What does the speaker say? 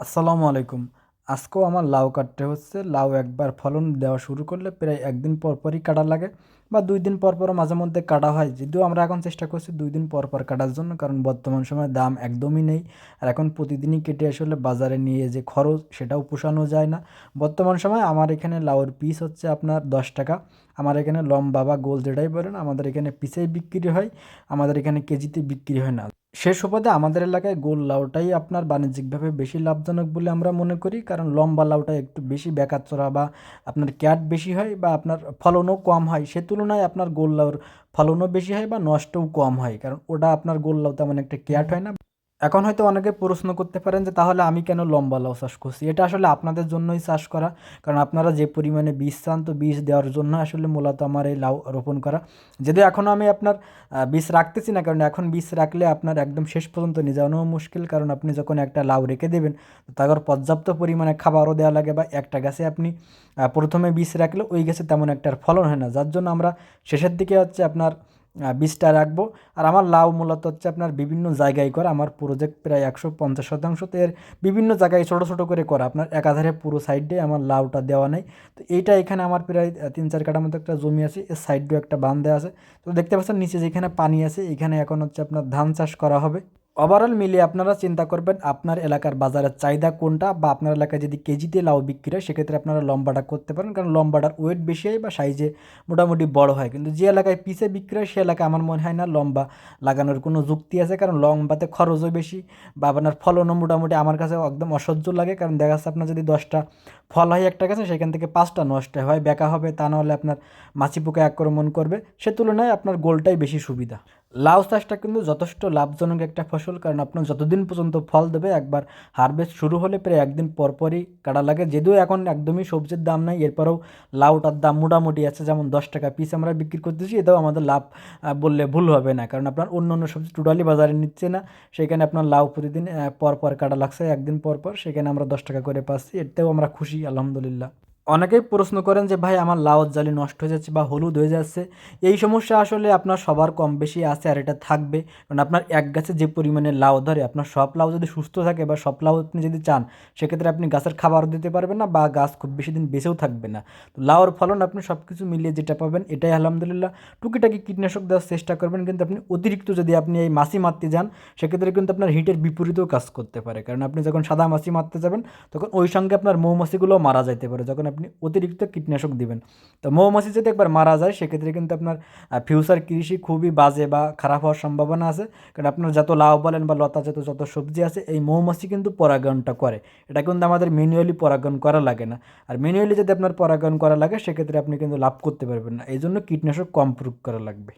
আসসালামু আলাইকুম। আজকেও আমার লাউ কাটতে হচ্ছে। লাউ একবার ফলন দেওয়া শুরু করলে প্রায় ১ দিন পর পরই কাটা লাগে বা ২ দিন পর পরও মাঝে মধ্যে কাটা হয়। যদিও আমরা এখন চেষ্টা করছি ২ দিন পর পর কাটার জন্য, কারণ বর্তমান সময়ে দাম একদমই নেই। আর এখন প্রতিদিনই কেটে আসলে বাজারে নিয়ে যে খরচ সেটাও পোষানো যায় না। বর্তমান সময়ে আমার এখানে লাউয়ের পিস হচ্ছে আপনার ৳১০। আমার এখানে লম্বা বা গোল যেটাই বলেন, আমাদের এখানে পিসেই বিক্রি হয়। আমাদের এখানে কেজিতে বিক্রি হয় না। সে সুবাদে আমাদের এলাকায় গোল লাউটাই আপনার বাণিজ্যিকভাবে বেশি লাভজনক বলে আমরা মনে করি, কারণ লম্বা লাউটা একটু বেশি বেকাচোরা বা আপনার ক্যাট বেশি হয় বা আপনার ফলনও কম হয়। সে তুলনায় আপনার গোল লাউর ফলনও বেশি হয় বা নষ্টও কম হয়, কারণ ওটা আপনার গোল লাউ তেমন একটা ক্যাট হয় না। এখন হয়তো অনেকে প্রশ্ন করতে পারেন যে তাহলে আমি কেন লম্বা লাউ চাষ করছি? এটা আসলে আপনাদের জন্যই চাষ করা। কারণ আপনারা যে পরিমাণে বীজ চান, তো বীজ দেওয়ার জন্য আসলে মূলত আমার এই লাউ রোপণ করা। যদিও এখনও আমি আপনার বীজ রাখতেছি না, কারণ এখন বীজ রাখলে আপনার একদম শেষ পর্যন্ত নিয়ে যাওয়াও মুশকিল। কারণ আপনি যখন একটা লাউ রেখে দেবেন, তো তাকে পর্যাপ্ত পরিমাণে খাবারও দেওয়া লাগে, বা একটা গাছে আপনি ১ম এ বীজ রাখলে ওই গাছে তেমন একটা আর ফলন হয় না। যার জন্য আমরা শেষের দিকে হচ্ছে আপনার বীজটা রাখবো। আর আমার লাউ মূলত হচ্ছে আপনার বিভিন্ন জায়গায় করা। আমার প্রজেক্ট প্রায় ১৫০%, তো এর বিভিন্ন জায়গায় ছোট, ছোট করে করা। আপনার একাধারে পুরো সাইডে আমার লাউটা দেওয়া নাই। তো এইটা এখানে আমার প্রায় ৩-৪ কাঠার মতো একটা জমি আছে। এর সাইড দিয়েও একটা বাঁধ দেওয়া আছে। তো দেখতে পাচ্ছেন নিচে যেখানে পানি আছে, এখানে এখন হচ্ছে আপনার ধান চাষ করা হবে। ওভারঅল মিলিয়ে আপনারা চিন্তা করবেন আপনার এলাকার বাজারের চাহিদা কোনটা, বা আপনার এলাকায় যদি কেজিতে লাউ বিক্রি হয় সেক্ষেত্রে আপনারা লম্বাটা করতে পারেন, কারণ লম্বাটার ওয়েট বেশি হয় বা সাইজে মোটামুটি বড় হয়। কিন্তু যে এলাকায় পিসে বিক্রি হয় সে এলাকায় আমার মনে হয় না লম্বা লাগানোর কোনো যুক্তি আছে, কারণ লম্বাতে খরচও বেশি বা আপনার ফলনও মোটামুটি আমার কাছে একদম অসহ্য লাগে। কারণ দেখা যাচ্ছে আপনার যদি 10টা ফল হয় একটা গাছে, সেখান থেকে 5টা নষ্ট হয়, বেকা হবে, তা নাহলে আপনার মাছি পোকা আক্রমণ করবে। সে তুলনায় আপনার গোলটাই বেশি সুবিধা। লাউ চাষটা কিন্তু যথেষ্ট লাভজনক একটা ফসল, কারণ আপনার যতদিন পর্যন্ত ফল দেবে, একবার হারভেস্ট শুরু হলে প্রায় ১ দিন পর পরই কাটা লাগে। যদিও এখন একদমই সবজির দাম নাই, এরপরেও লাউটার দাম মোটামুটি আছে। যেমন ৳১০ পিস আমরা বিক্রি করতেছি, এটাও আমাদের লাভ বললে ভুল হবে না, কারণ আপনার অন্য অন্য সবজি টোটালি বাজারে নিচ্ছে না। সেখানে আপনার লাউ প্রতিদিন পর পর কাটা লাগছে, ১ দিন পর পর, সেখানে আমরা ৳১০ করে পাচ্ছি। এতেও আমরা খুশি, আলহামদুলিল্লাহ। অনেকেই প্রশ্ন করেন যে ভাই আমার লাউর জালি নষ্ট হয়ে যাচ্ছে বা হলুদ হয়ে যাচ্ছে। এই সমস্যা আসলে আপনার সবার কম বেশি আছে, আর এটা থাকবে। কারণ আপনার এক গাছে যে পরিমাণে লাউ ধরে, আপনার সব লাউ যদি সুস্থ থাকে বা সব লাউ আপনি যদি চান, সেক্ষেত্রে আপনি গাছের খাবারও দিতে পারবেন না বা গাছ খুব বেশি দিন বেঁচেও থাকবে না। তো লাউর ফলন আপনি সব কিছু মিলিয়ে যেটা পাবেন এটাই আলহামদুলিল্লাহ। টুকিটাকি কীটনাশক দেওয়ার চেষ্টা করবেন, কিন্তু আপনি অতিরিক্ত যদি আপনি এই মাছি মারতে যান, সেক্ষেত্রে কিন্তু আপনার হিটের বিপরীতেও কাজ করতে পারে। কারণ আপনি যখন সাদা মাছি মারতে যাবেন, তখন ওই সঙ্গে আপনার মৌমাছিগুলোও মারা যাইতে পারে যখন আপনি অতিরিক্ত কীটনাশক দিবেন। তো মৌমাছি যদি একবার মারা যায়, সেক্ষেত্রে কিন্তু আপনার ফিউচার কৃষি খুবই বাজে বা খারাপ হওয়ার সম্ভাবনা আছে। কারণ আপনার যত লাউ বলেন বা লতা জাতীয় যত সবজি আছে, এই মৌমাছি কিন্তু পরাগায়নটা করে। এটা কিন্তু আমাদের ম্যানুয়ালি পরাগায়ন করা লাগে না। আর ম্যানুয়ালি যদি আপনার পরাগায়ন করা লাগে, সেক্ষেত্রে আপনি কিন্তু লাভ করতে পারবেন না। এই জন্য কীটনাশক কম প্রয়োগ করা লাগবে।